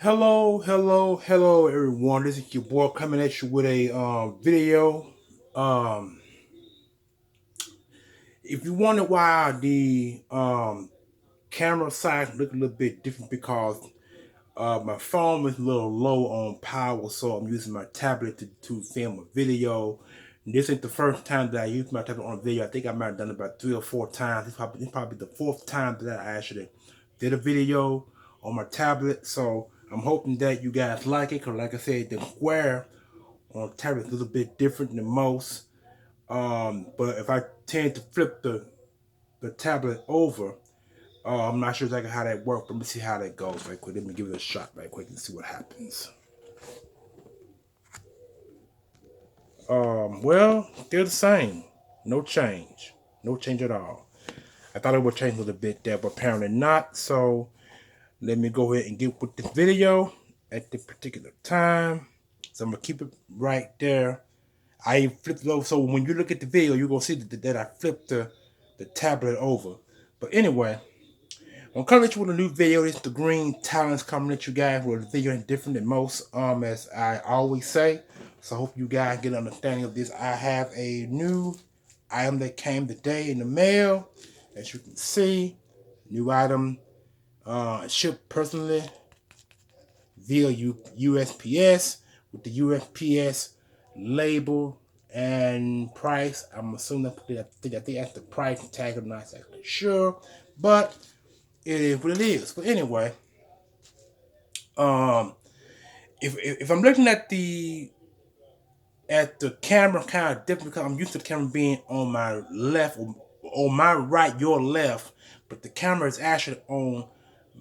Hello, everyone. This is your boy coming at you with a video. Um, if you wonder why the camera size look a little bit different, because my phone is a little low on power, so I'm using my tablet to film a video. This ain't the first time that I used my tablet on a video. I think I might have done it about 3 or 4 times. This probably the fourth time that I actually did a video on my tablet. So I'm hoping that you guys like it, because like I said, the square on tablet is a little bit different than most. But if I tend to flip the tablet over, I'm not sure exactly how that works, but let me see how that goes right quick. Let me give it a shot right quick and see what happens. Well, they're the same. No change. No change at all. I thought it would change a little bit there, but apparently not. So let me go ahead and get with the video at the particular time. So I'm gonna keep it right there. I flipped it over, so when you look at the video, you're gonna see that I flipped the tablet over. But anyway, I'm coming at you with a new video. It's the Green Talents coming at you guys with a video different than most, as I always say. So I hope you guys get an understanding of this. I have a new item that came today in the mail. As you can see, new item shipped personally via USPS with the USPS label and price. I'm assuming I think that's the price tag. I'm not exactly sure, but it is what it is. But anyway, um, if I'm looking at the camera kind of different, because I'm used to the camera being on my left or on my right, your left, but the camera is actually on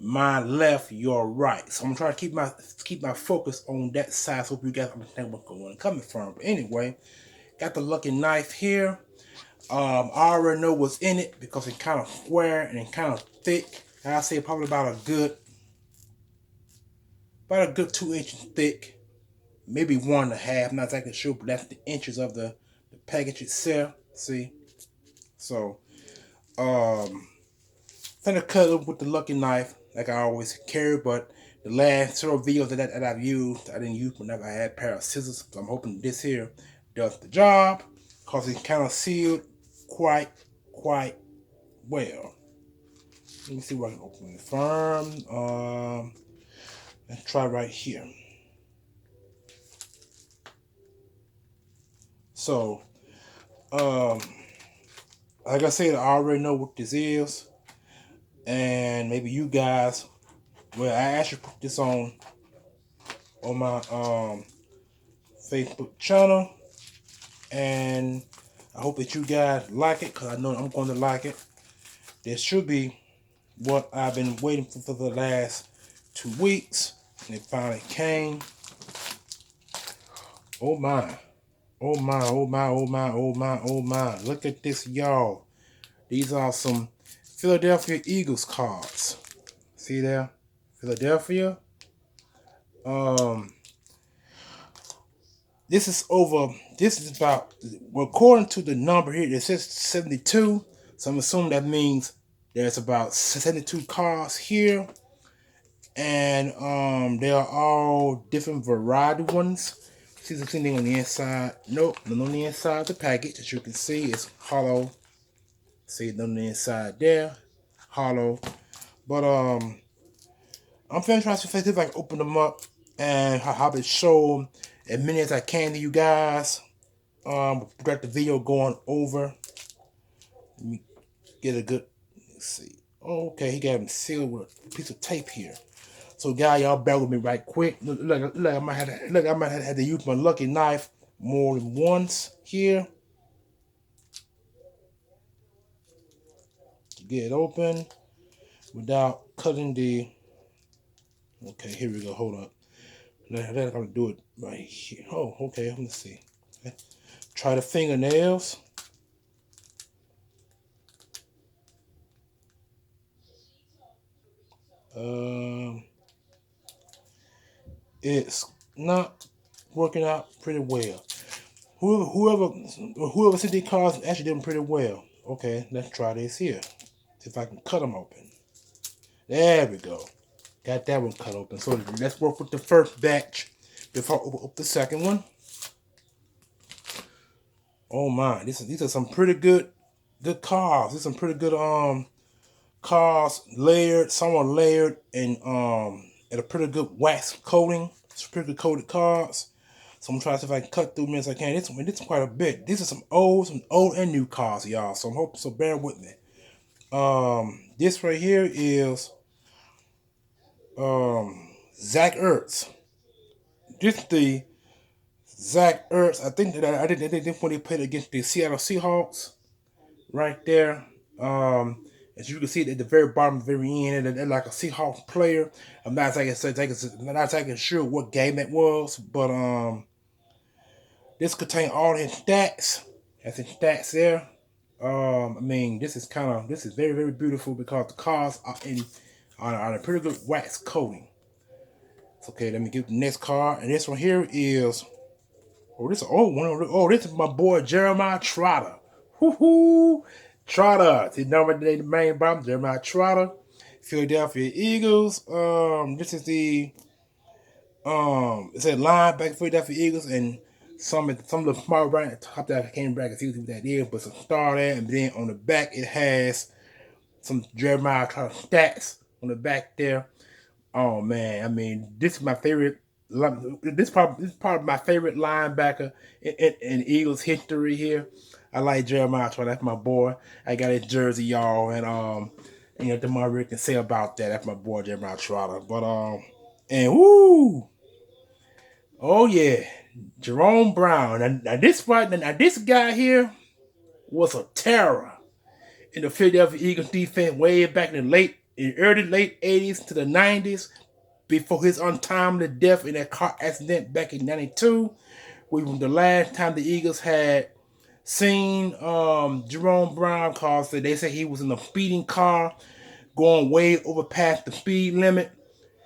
my left, your right. So I'm trying to keep my focus on that side, so you guys understand what's going on coming from. But anyway, got the lucky knife here. I already know what's in it because it's kind of square and it's kind of thick. I say probably about a good 2 inches thick, maybe 1.5. Not exactly sure, but that's the inches of the package itself. See, so finna cut it with the lucky knife like I always carry. But the last several videos that I've used, I didn't use whenever I had a pair of scissors. So I'm hoping this here does the job, because it's kind of sealed quite well. Let me see where I can open it firm. Let's try right here. So, like I said, I already know what this is, and maybe you guys. Well, I actually put this on my Facebook channel, and I hope that you guys like it, because I know I'm going to like it. This should be what I've been waiting for the last 2 weeks, and it finally came. Oh my. Oh my, oh my, oh my, oh my, oh my. Look at this, y'all. These are some Philadelphia Eagles cards. See there? Philadelphia. This is about, well, according to the number here, it says 72. So I'm assuming that means there's about 72 cards here. And they are all different variety ones. See something on the inside? Nope, none on the inside of the package. As you can see, it's hollow. See, none on the inside there, hollow. But I'm finna try to see if I can open them up and have it show as many as I can to you guys. Got the video going over. Let me get a good. Let's see. Oh, okay, he got him sealed with a piece of tape here. So, guys, y'all bear with me right quick. Look, I might have to use my lucky knife more than once here to get it open without cutting the. Okay, here we go. Hold up. I'm gonna do it right here. Oh, okay. Let me see. Okay. Try the fingernails. It's not working out pretty well. Whoever said these cards actually did them pretty well. Okay, let's try this here. See if I can cut them open. There we go. Got that one cut open. So let's work with the first batch before I open up the second one. Oh my, these are some pretty good cars. These are some pretty good cars, layered, some are layered and a pretty good wax coating. It's pretty good coated cars. So I'm trying to see if I can cut through them as I can. This is quite a bit. These are some old and new cars, y'all. So I'm hoping, so bear with me. This right here is Zach Ertz. This is the Zach Ertz. I think that I did when they played against the Seattle Seahawks. Right there. As you can see at the very bottom, very end, they're like a Seahawks player. I'm not exactly sure what game that was, but this contains all his stats. That's his stats there. I mean, this is very, very beautiful because the cars are on a pretty good wax coating. Okay, let me get the next car, and this one here is this is an old one. Oh, this is my boy Jeremiah Trotter. Woohoo! Trotter. His number today, the main bottom, Jeremiah Trotter. Philadelphia Eagles. This is the it said linebacker Philadelphia Eagles, and some of the small right at the top that I came back and see what that is, but some star there, and then on the back it has some Jeremiah Trotter stats on the back there. Oh man, I mean, this is my favorite. This is part of my favorite linebacker in Eagles history here. I like Jeremiah Trotter. That's my boy. I got his jersey, y'all, and the more we can say about that. That's my boy Jeremiah Trotter. But and woo, oh yeah, Jerome Brown. Now this guy here was a terror in the Philadelphia Eagles defense way back in the early late 80s to the 90s, before his untimely death in that car accident back in 92. We were the last time the Eagles had seen Jerome Brown, cause they say he was in a speeding car going way over past the speed limit,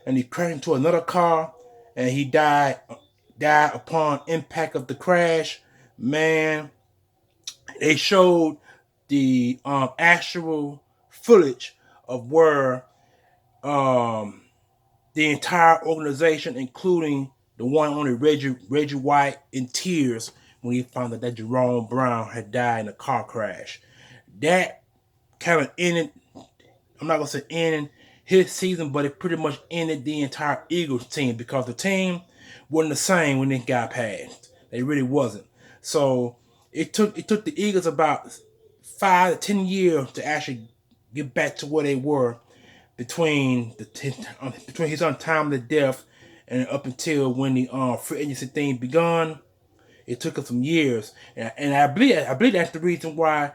and he crashed into another car and he died upon impact of the crash. Man, they showed the actual footage of where the entire organization, including the one only Reggie White, in tears when he found out that Jerome Brown had died in a car crash. That kind of ended, I'm not going to say ended his season, but it pretty much ended the entire Eagles team, because the team wasn't the same when it got passed. They really wasn't. So it took the Eagles about 5 to 10 years to actually get back to where they were between his untimely death and up until when the free agency thing begun. It took us some years, and I believe that's the reason why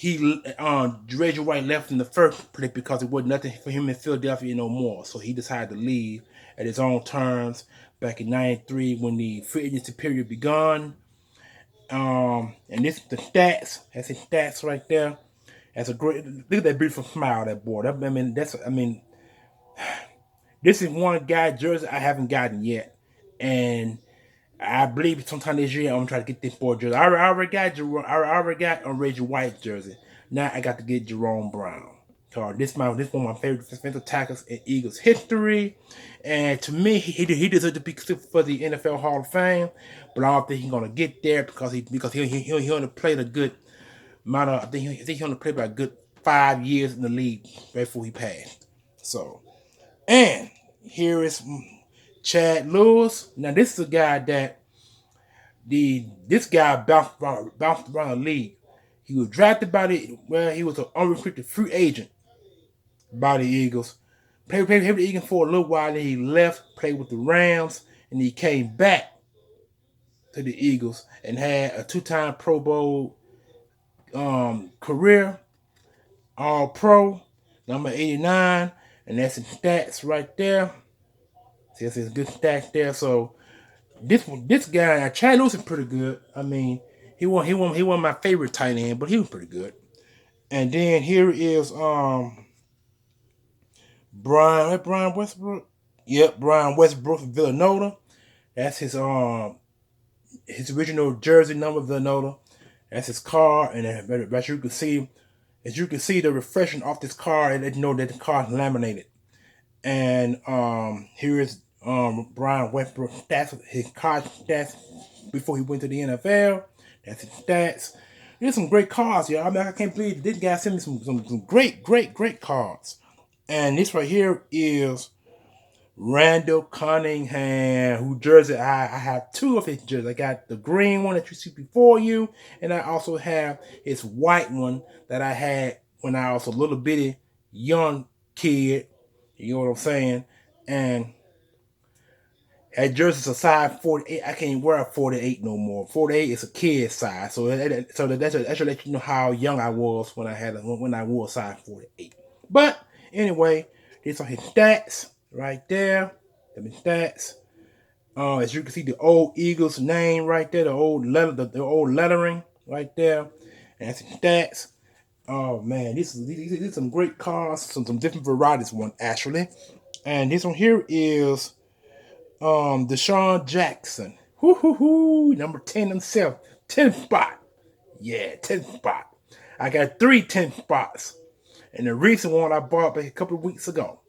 Reggie White left in the first place, because it wasn't nothing for him in Philadelphia no more. So he decided to leave at his own terms back in '93 when the free agency period begun. And this is the stats. That's his stats right there. That's a great, look at that beautiful smile, that boy. This is one guy jersey I haven't gotten yet, and I believe sometime this year I'm gonna try to get this boy jersey. I already got a Reggie White jersey. Now I got to get Jerome Brown. This one of my favorite defensive tackles in Eagles history, and to me he deserves to be considered for the NFL Hall of Fame. But I don't think he's gonna get there because he only played a good amount of. I think he only played about a good 5 years in the league before he passed. So, and here is Chad Lewis. Now this is a guy that this guy bounced around the league. He was drafted he was an unrestricted free agent by the Eagles. Played with the Eagles for a little while, then he left, played with the Rams, and he came back to the Eagles and had a 2-time Pro Bowl career, All Pro, number 89, and that's his stats right there. See, that's his good stats there. So this guy, Chad Lewis, is pretty good. I mean, he wasn't my favorite tight end, but he was pretty good. And then here is Brian Westbrook. Yep, Brian Westbrook from Villanova. That's his original jersey number, Villanova. That's his car, and as you can see the reflection off this car, and you know that the car is laminated. And here is Brian Westbrook stats, his college stats before he went to the NFL. That's his stats. There's some great cards, y'all. I mean, I can't believe this guy sent me some great cards. And this right here is Randall Cunningham, who jersey I have two of his jerseys. I got the green one that you see before you, and I also have his white one that I had when I was a little bitty young kid. You know what I'm saying? And that jersey's a size 48. I can't wear a 48 no more. 48 is a kid size, so that should let you know how young I was when I wore a size 48. But anyway, these are his stats right there. Them stats. As you can see, the old Eagles name right there, the old old lettering right there, and that's his stats. Oh man, these are some great cards, some different varieties one actually, and this one here is Deshaun Jackson. Whoo, number 10 himself. 10th spot. Yeah, 10th spot. I got 10th spots. And the recent one I bought a couple of weeks ago.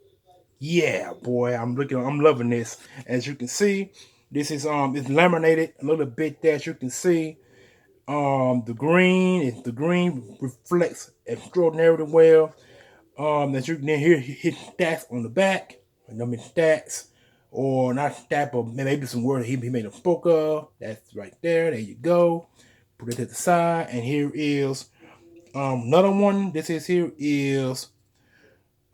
Yeah, boy, I'm loving this. As you can see, this is it's laminated a little bit there, as you can see. The green reflects extraordinarily well. As you can hear his stats on the back. Number stats. Or not stat, but maybe some word he made a spoke of. That's right there. There you go. Put it to the side. And here is another one. This is here is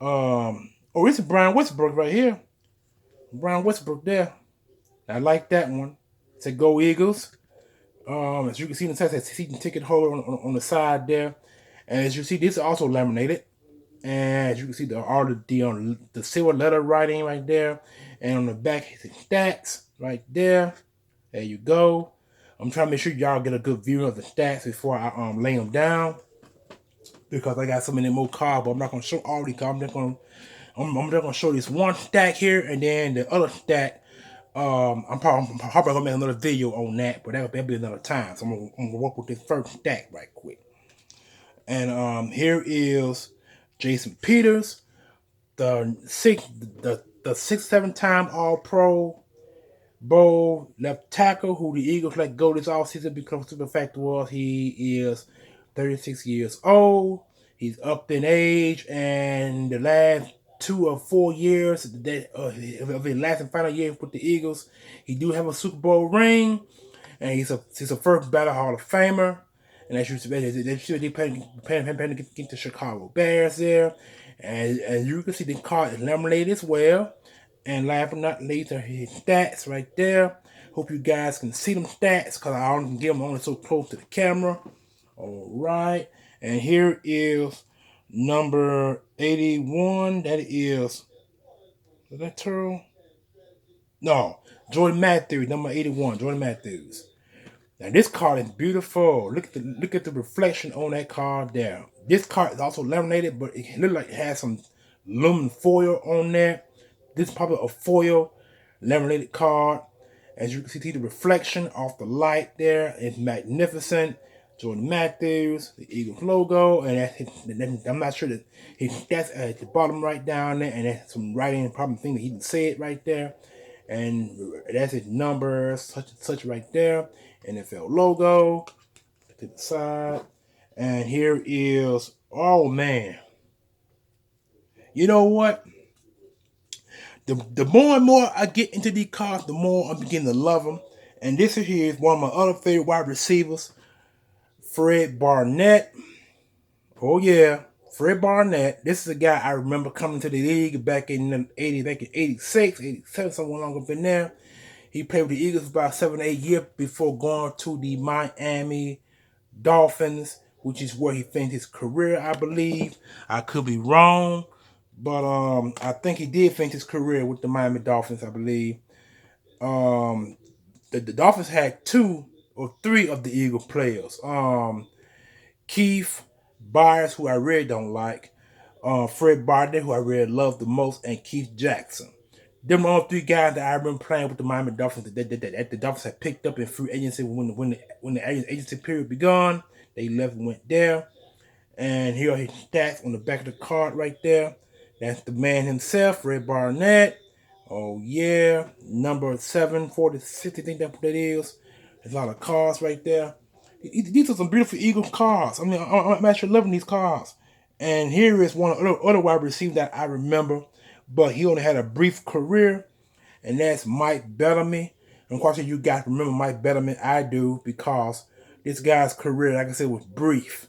oh, this is Brian Westbrook right here. Brian Westbrook there. I like that one. It said Go Eagles. As you can see in the text, that season ticket holder on the side there. And as you see, this is also laminated. And as you can see, the silver letter writing right there. And on the back, his stats right there. There you go. I'm trying to make sure y'all get a good view of the stats before I lay them down, because I got so many more cards, but I'm not gonna show all the cards. I'm just gonna show this one stack here, and then the other stack. I'm probably gonna make another video on that, but that'll be another time. So I'm gonna work with this first stack right quick. And here is Jason Peters, the 6-7 time All-Pro Bowl left tackle, who the Eagles let go this offseason because the fact was he is 36 years old. He's up in age, and the last 2 or 4 years of his last and final year with the Eagles, he do have a Super Bowl ring, and he's a first ballot Hall of Famer. And as you said, they playing against the Chicago Bears there. And you can see the card is laminated as well. And last but not least are his stats right there. Hope you guys can see them stats, because I don't give them only so close to the camera. All right. And here is number 81. That is that Turtle? No, Jordan Matthews, number 81, Jordan Matthews. Now this card is beautiful. Look at the reflection on that card there. This card is also laminated, but it looks like it has some aluminum foil on there. This is probably a foil laminated card. As you can see the reflection off the light there. It's magnificent. Jordan Matthews, the Eagles logo, and I'm not sure that that's at the bottom right down there, and that's some writing, probably thing that he didn't say it right there. And that's his number, such and such right there. NFL logo to the side. And here is, oh man, you know what? The more and more I get into these cards, the more I'm beginning to love them. And this here is one of my other favorite wide receivers, Fred Barnett. Oh yeah, Fred Barnett. This is a guy I remember coming to the league back in the 80s, back in 86, 87, somewhere along up in there. He played with the Eagles for about 7 or 8 years before going to the Miami Dolphins, which is where he finished his career, I believe. I could be wrong, but I think he did finish his career with the Miami Dolphins, I believe. The Dolphins had 2 or 3 of the Eagle players. Keith Byars, who I really don't like. Fred Barnett, who I really love the most, and Keith Jackson. Them are all 3 guys that I remember playing with the Miami Dolphins that the Dolphins had picked up in free agency when the agency period begun. They left and went there. And here are his stats on the back of the card right there. That's the man himself, Fred Barnett. Oh yeah, number 74060, I think that's what that is. There's a lot of cars right there. These are some beautiful Eagle cars. I mean, I'm actually loving these cars. And here is one other wide receiver that I remember, but he only had a brief career, and that's Mike Bellamy. And of course, you guys remember Mike Bellamy. I do, because this guy's career, like I said, was brief,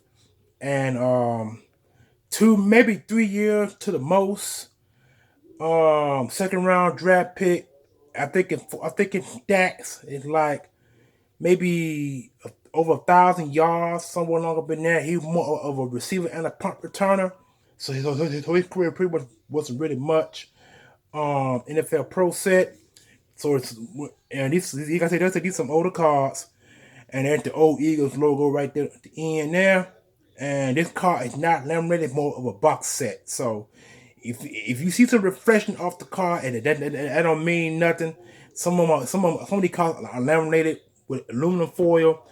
and 2 maybe 3 years to the most. Second round draft pick. I think in stats it's like maybe over 1,000 yards, somewhere along up in there. He was more of a receiver and a punt returner. So his career pretty much wasn't really much. NFL Pro set. So it's, and these, you gotta say, these some older cards, and there's the old Eagles logo right there at the end there. And this card is not laminated, more of a box set. So if you see some reflection off the card, and that don't mean nothing. Some of these cards are laminated with aluminum foil,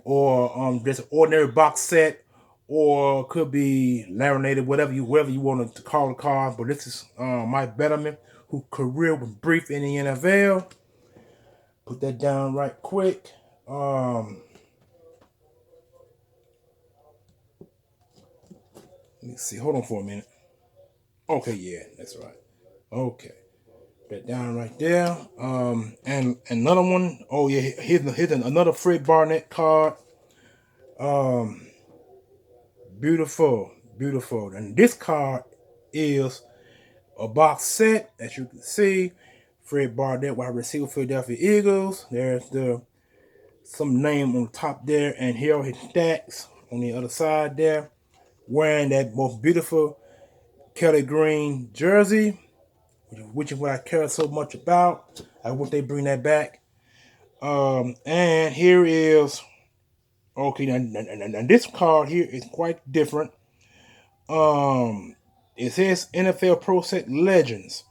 or just an ordinary box set, or could be laminated, whatever you want to call the card. But this is Mike Bellamy, whose career was brief in the NFL. Put that down right quick. Let me see. Hold on for a minute. Okay, yeah, that's right. Okay, that down right there. And another one. Oh yeah, here's another Fred Barnett card. Um, beautiful, beautiful. And this card is a box set, as you can see. Fred Barnett, wide receiver, Philadelphia Eagles. There's some name on the top there, and here are his stats on the other side there. Wearing that most beautiful Kelly Green jersey, which is what I care so much about. I wish they bring that back. And here is, okay. Now this card here is quite different. It says NFL Pro Set Legends,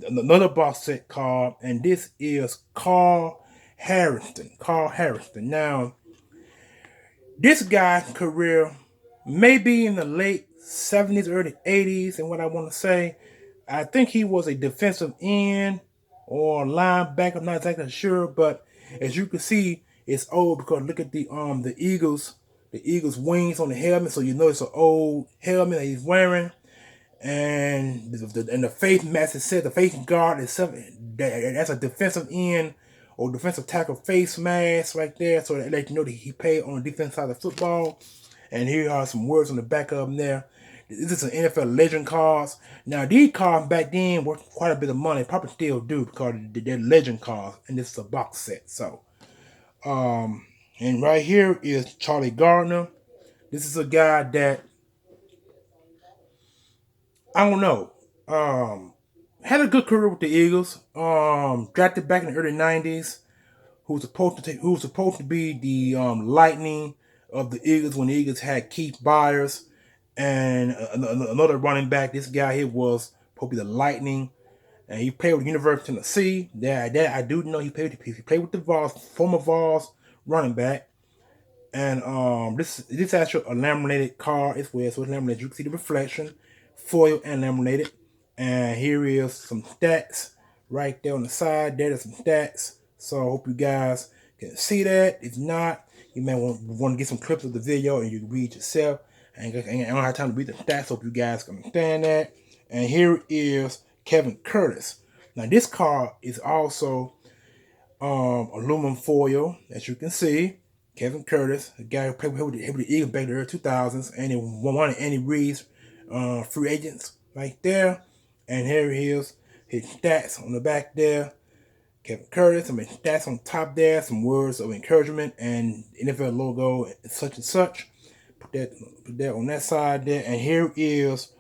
another box set card, and this is Carl Harrington. Carl Harrington. Now, this guy's career may be in the late 70s, early 80s, and what I want to say, I think he was a defensive end or linebacker. I'm not exactly sure, but as you can see, it's old, because look at the Eagles wings on the helmet, so you know it's an old helmet that he's wearing. And the face mask, it said the face guard is something that's a defensive end or defensive tackle face mask right there, so that let you know that he played on the defense side of football. And here are some words on the back of them there. This is an NFL legend cards. Now these cards back then were quite a bit of money, probably still do, because they're legend cards, and this is a box set. So, and right here is Charlie Gardner. This is a guy that, I don't know, had a good career with the Eagles. Drafted back in the early '90s. Who was supposed to be the Lightning of the Eagles when the Eagles had Keith Byers and another running back. This guy here was supposed to be the Lightning, and he played with the University of Tennessee. That I do know he played with the Vols, former Vols running back. And this actually a laminated card as well, so it's laminated. You can see the reflection, foil and laminated. And here is some stats right there on the side. There's some stats. So I hope you guys can see that. If not, you may want to get some clips of the video and you can read yourself. I don't have time to read the stats. Hope you guys can understand that. And here is Kevin Curtis. Now this card is also aluminum foil, as you can see. Kevin Curtis, the guy who played with the Eagles back in the early 2000s, and he won one of Andy Reid's free agents right there. And here he is, his stats on the back there. Kevin Curtis, some stats on top there, some words of encouragement, and NFL logo, and such and such. Put that on that side there. And here is,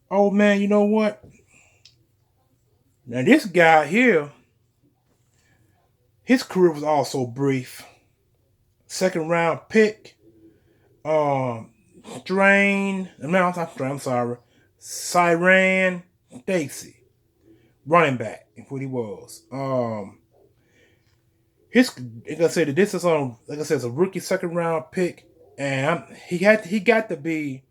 oh man, you know what? Now this guy here, his career was also brief. Second round pick. Strain. No, I'm not Strain. I'm sorry. Siran Stacy, running back. Is what he was. His, like I said, this is like I said, it's a rookie second round pick, and he got to be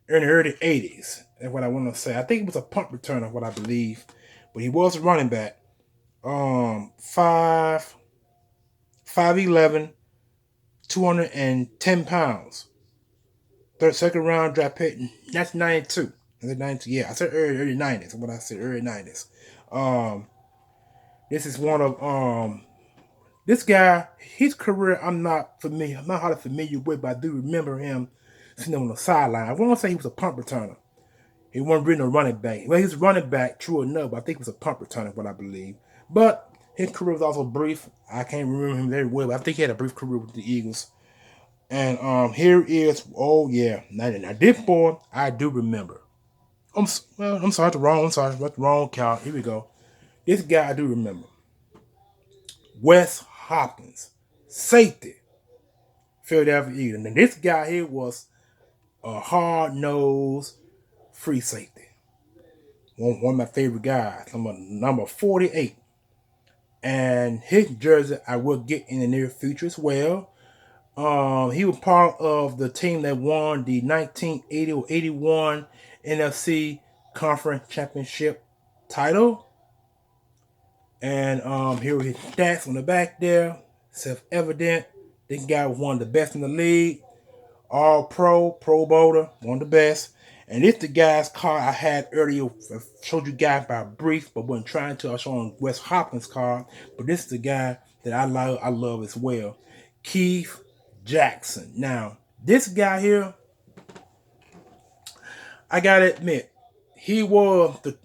in the early 80s. That's what I want to say. I think it was a punt returner, what I believe. But he was a running back. 5'11", 210 pounds. Second round draft pick. That's 92. That's 92. Yeah, I said early 90s. What I said, early 90s. Um, this is one of this guy. His career, I'm not familiar. I'm not hardly familiar with, but I do remember him sitting on the sideline. I want to say he was a punt returner. He wasn't really a running back. Well, he was a running back, true enough, but I think he was a punt returner, what I believe. But his career was also brief. I can't remember him very well, but I think he had a brief career with the Eagles. And here is, oh yeah, now this boy, I do remember. I'm sorry, that's the wrong count. Here we go. This guy I do remember. Wes Hopkins, safety, Philadelphia Eagles. And this guy here was a hard-nosed free safety. One of my favorite guys, number 48. And his jersey I will get in the near future as well. He was part of the team that won the 1980 or 81 NFC Conference Championship title. And here are his stats on the back there. Self-evident. This guy was one of the best in the league. All Pro Bowler, one of the best. And this the guy's card I had earlier. I showed you guys about brief, but wasn't trying to. I was showing Wes Hopkins' card. But this is the guy that I love as well. Keith Jackson. Now, this guy here, I gotta admit, he was the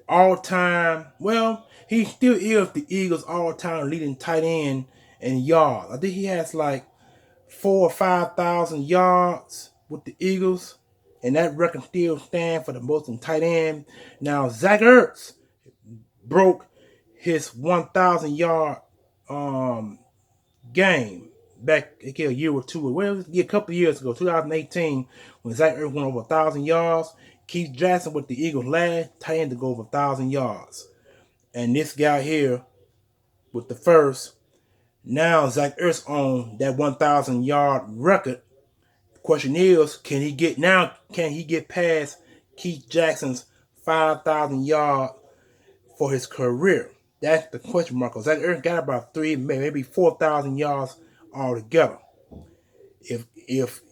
all-time, well, he still is the Eagles' all-time leading tight end in yards. I think he has like 4,000 or 5,000 yards with the Eagles, and that record still stands for the most in tight end. Now, Zach Ertz broke his 1,000 yard game back a year or two, well, a couple of years ago, 2018, when Zach Ertz went over 1,000 yards. Keith Jackson with the Eagles last tight end to go over 1,000 yards. And this guy here with the first, now Zach Ertz on that 1,000 yard record. The question is, can he get past Keith Jackson's 5,000 yard for his career? That's the question mark. Zach Ertz got about 3, maybe 4,000 yards altogether. If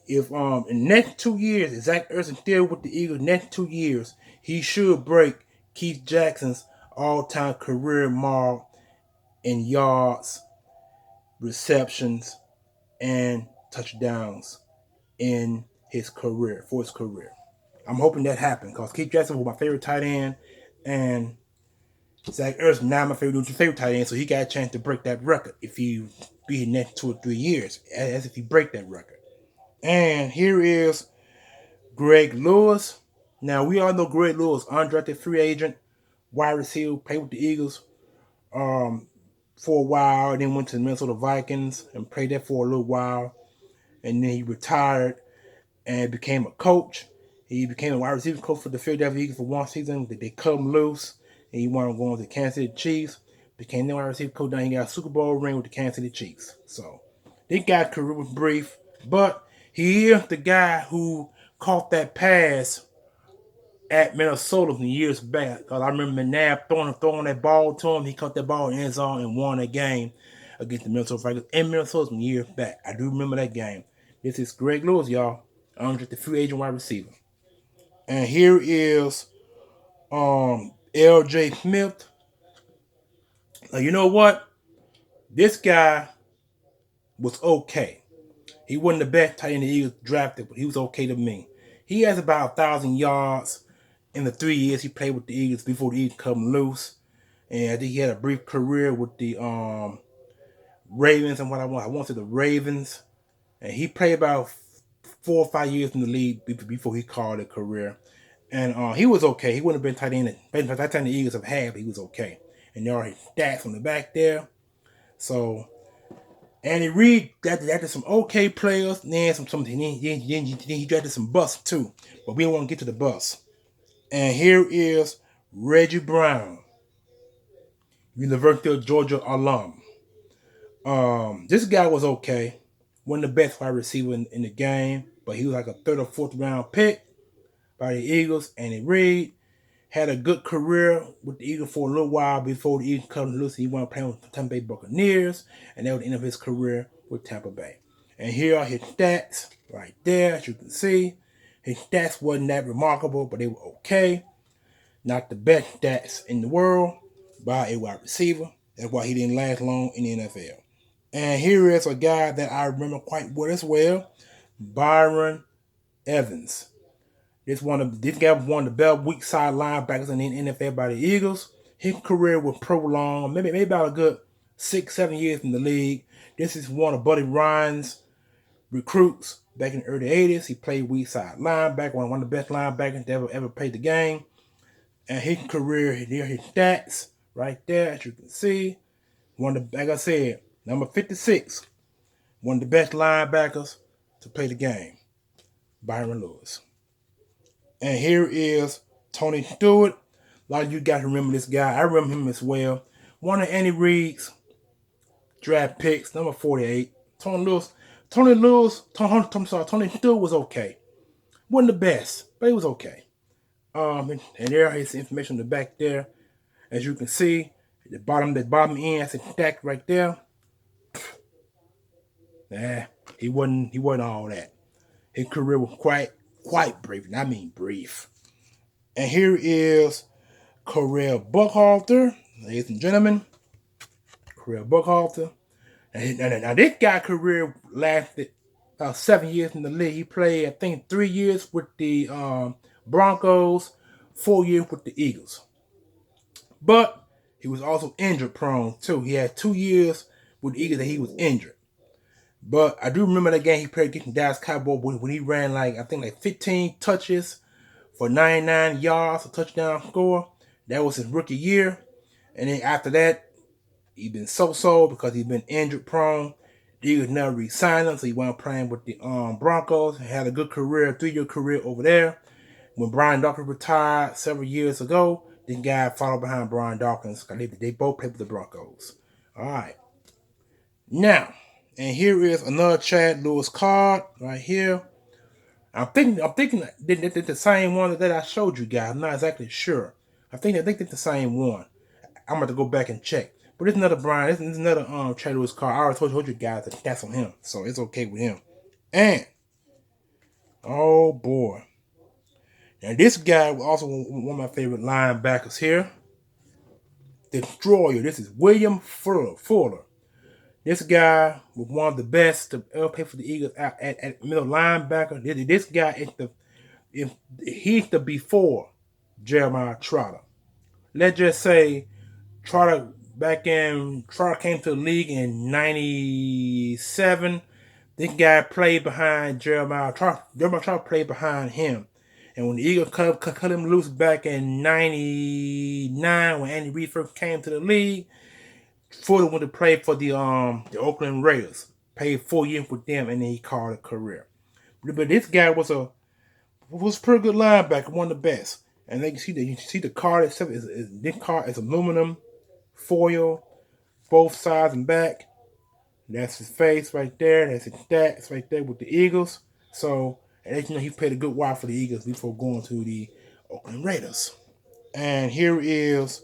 in the next 2 years, if Zach Ertz is still with the Eagles, next 2 years, he should break Keith Jackson's all-time career mark in yards, receptions, and touchdowns in his career, for his career. I'm hoping that happens because Keith Jackson was my favorite tight end, and Zach Ertz now my favorite tight end, so he got a chance to break that record if he be in the next 2 or 3 years, as if he break that record. And here is Greg Lewis. Now, we all know Greg Lewis, undrafted free agent, wide receiver, played with the Eagles for a while, and then went to the Minnesota Vikings and played there for a little while. And then he retired and became a coach. He became a wide receiver coach for the Philadelphia Eagles for one season. They cut him loose, and he wanted to go on to the Kansas City Chiefs. Became the wide receiver coach. Now he got a Super Bowl ring with the Kansas City Chiefs. So, this guy's career was brief, but he is the guy who caught that pass at Minnesota some years back. Because I remember McNabb throwing that ball to him. He caught that ball in the end zone and won that game against the Minnesota Vikings in Minnesota some years back. I do remember that game. This is Greg Lewis, y'all. Undrafted free agent wide receiver. And here is L.J. Smith. Now, you know what? This guy was okay. He wasn't the best tight end the Eagles drafted, but he was okay to me. He has about 1,000 yards in the 3 years he played with the Eagles before the Eagles come loose. And I think he had a brief career with the Ravens and I want to say the Ravens. And he played about 4 or 5 years in the league before he called it a career. And he was okay. He wouldn't have been tight end. By that time the Eagles have had, but he was okay. And there are his stats on the back there. So Andy Reid drafted some okay players, then he drafted some busts too. But we don't want to get to the busts. And here is Reggie Brown, University of Georgia alum. This guy was okay. Wasn't the best wide receiver in the game, but he was like a 3rd or 4th round pick. by the Eagles. Andy Reid had a good career with the Eagles for a little while before the Eagles cut him loose. He went playing with the Tampa Bay Buccaneers, and that was the end of his career with Tampa Bay. And here are his stats right there, as you can see. His stats wasn't that remarkable, but they were okay. Not the best stats in the world by a wide receiver. That's why he didn't last long in the NFL. And here is a guy that I remember quite well as well, Byron Evans. This guy was one of the best weak side linebackers in the NFL by the Eagles. His career was prolonged, maybe about a good 6-7 years in the league. This is one of Buddy Ryan's recruits back in the early 80s. He played weak side linebacker, one of the best linebackers that ever played the game. And his career, here his stats right there, as you can see. Like I said, number 56, one of the best linebackers to play the game, Byron Lewis. And here is Tony Stewart. A lot of you guys remember this guy. I remember him as well. One of Andy Reid's draft picks, number 48. Tony Stewart was okay. Wasn't the best, but he was okay. And there is information on the back there. As you can see, the bottom end has a stack right there. Nah, he wasn't all that. His career was quite brief, and I mean brief. And here is Correll Buckhalter, ladies and gentlemen. Correll Buckhalter. Now this guy's career lasted about 7 years in the league. He played, I think, 3 years with the Broncos, 4 years with the Eagles. But he was also injury prone too. He had 2 years with the Eagles that he was injured. But I do remember that game he played against the Dallas Cowboys when he ran like 15 touches for 99 yards, a touchdown score. That was his rookie year. And then after that, he's been so-so because he's been injured prone. The Eagles never re-signed him, so he wound up playing with the Broncos. He had a good career, a 3-year career over there. When Brian Dawkins retired several years ago, this guy followed behind Brian Dawkins because they both played with the Broncos. All right. Now, and here is another Chad Lewis card right here. I'm thinking that they're the same one that I showed you guys. I'm not exactly sure. I think they're the same one. I'm going to go back and check. But it's another Brian. This is another Chad Lewis card. I already told you guys that that's on him, so it's okay with him. And oh boy, now this guy was also one of my favorite linebackers here. Destroyer. This is William Fuller. This guy was one of the best to ever play for the Eagles at middle linebacker. This guy he's the before Jeremiah Trotter. Let's just say Trotter came to the league in 97. This guy played behind Jeremiah Trotter. Jeremiah Trotter played behind him. And when the Eagles cut him loose back in 99, when Andy Reid first came to the league, Fuller went to play for the Oakland Raiders. Played 4 years with them, and then he called it a career. But this guy was a pretty good linebacker, one of the best. And you see the card itself this card is aluminum foil, both sides and back. That's his face right there. That's his stats right there with the Eagles. So, and he played a good while for the Eagles before going to the Oakland Raiders. And here is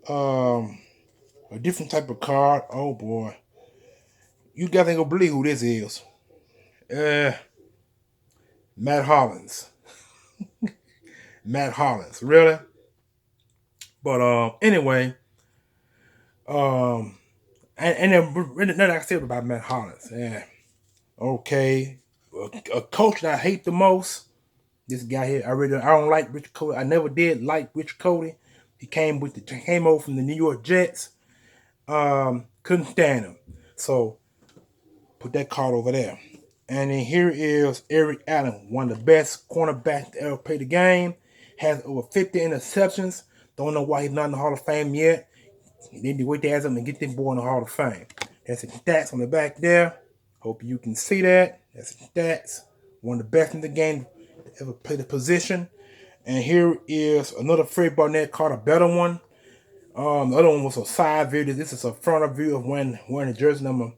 a different type of card. Oh boy, you guys ain't gonna believe who this is. Matt Hollins. Matt Hollins, really? But anyway, and then nothing I can say about Matt Hollins. Yeah, okay, a coach that I hate the most. This guy here, I don't like Rich Cody. I never did like Rich Cody. He came over from the New York Jets. Couldn't stand him. So put that card over there. And then here is Eric Allen, one of the best cornerbacks to ever play the game. Has over 50 interceptions. Don't know why he's not in the Hall of Fame yet. They need to wait to ask him and get this boy in the Hall of Fame. That's his stats on the back there. Hope you can see that. That's his stats. One of the best in the game to ever play the position. And here is another Fred Barnett card, a better one. The other one was a side view. This is a front view of wearing the jersey number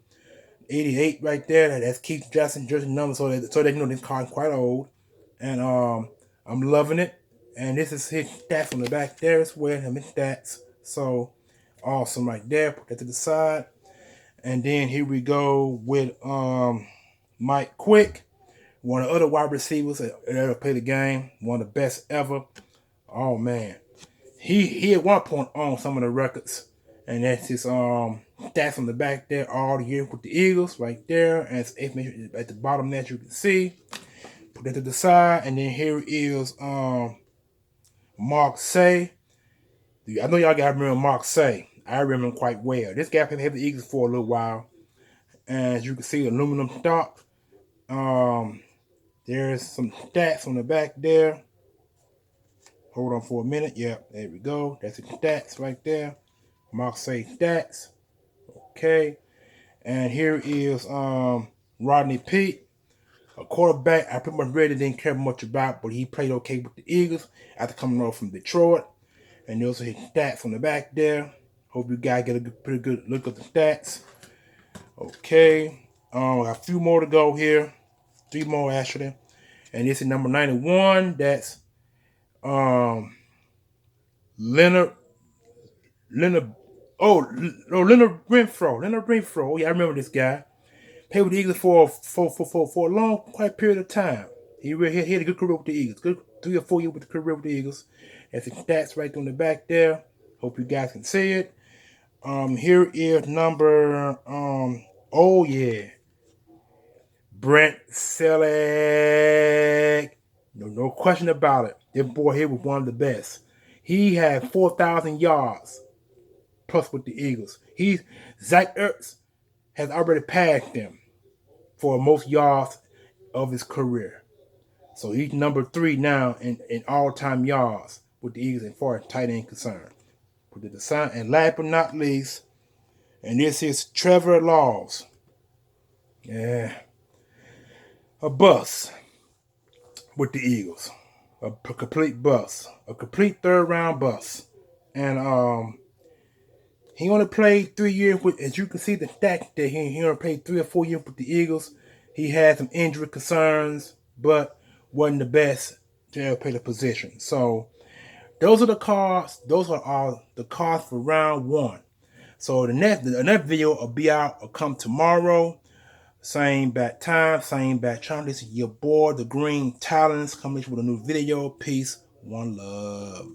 88 right there. That's Keith Jackson jersey number, so they know this card is quite old. And I'm loving it. And this is his stats on the back there as well. His stats. So awesome right there. Put that to the side. And then here we go with Mike Quick, one of the other wide receivers that ever played the game, one of the best ever. Oh man, he at one point owned some of the records, and that's his stats on the back there all year with the Eagles right there, and it's at the bottom that you can see. Put that to the side, and then here is Mark Say. I know y'all gotta remember Mark Say. I remember him quite well. This guy played the Eagles for a little while, and as you can see, aluminum top. There's some stats on the back there. Hold on for a minute. Yeah, there we go. That's the stats right there. Mark Say stats. Okay. And here is Rodney Peete, a quarterback I pretty much really didn't care much about, but he played okay with the Eagles after coming over from Detroit. And those are his stats on the back there. Hope you guys get a pretty good look at the stats. Okay. A few more to go here. 3 more actually. And this is number 91. That's Leonard Renfro. Leonard Renfro. Oh yeah, I remember this guy. Played with the Eagles for a long, quite period of time. He had a good career with the Eagles. Good 3 or 4 years with the career with the Eagles. That's the stats right on the back there. Hope you guys can see it. Here is number oh yeah, Brent Celek. No question about it. This boy here was one of the best. He had 4,000 yards plus with the Eagles. Zach Ertz has already passed him for most yards of his career. So he's number 3 now in all-time yards with the Eagles as far as tight end concerned. Put it aside, and last but not least, and this is Trevor Laws. Yeah. A bust with the Eagles. A complete bust. A complete 3rd round bust. And he only played 3 years with, as you can see the stats that he only played 3 or 4 years with the Eagles. He had some injury concerns, but wasn't the best to ever play the position. So those are the cards. Those are all the cards for round 1. So the next video will be out or come tomorrow. Same bad time, same bad channel. This is your boy, The Green Talents, coming with a new video. Peace, one love.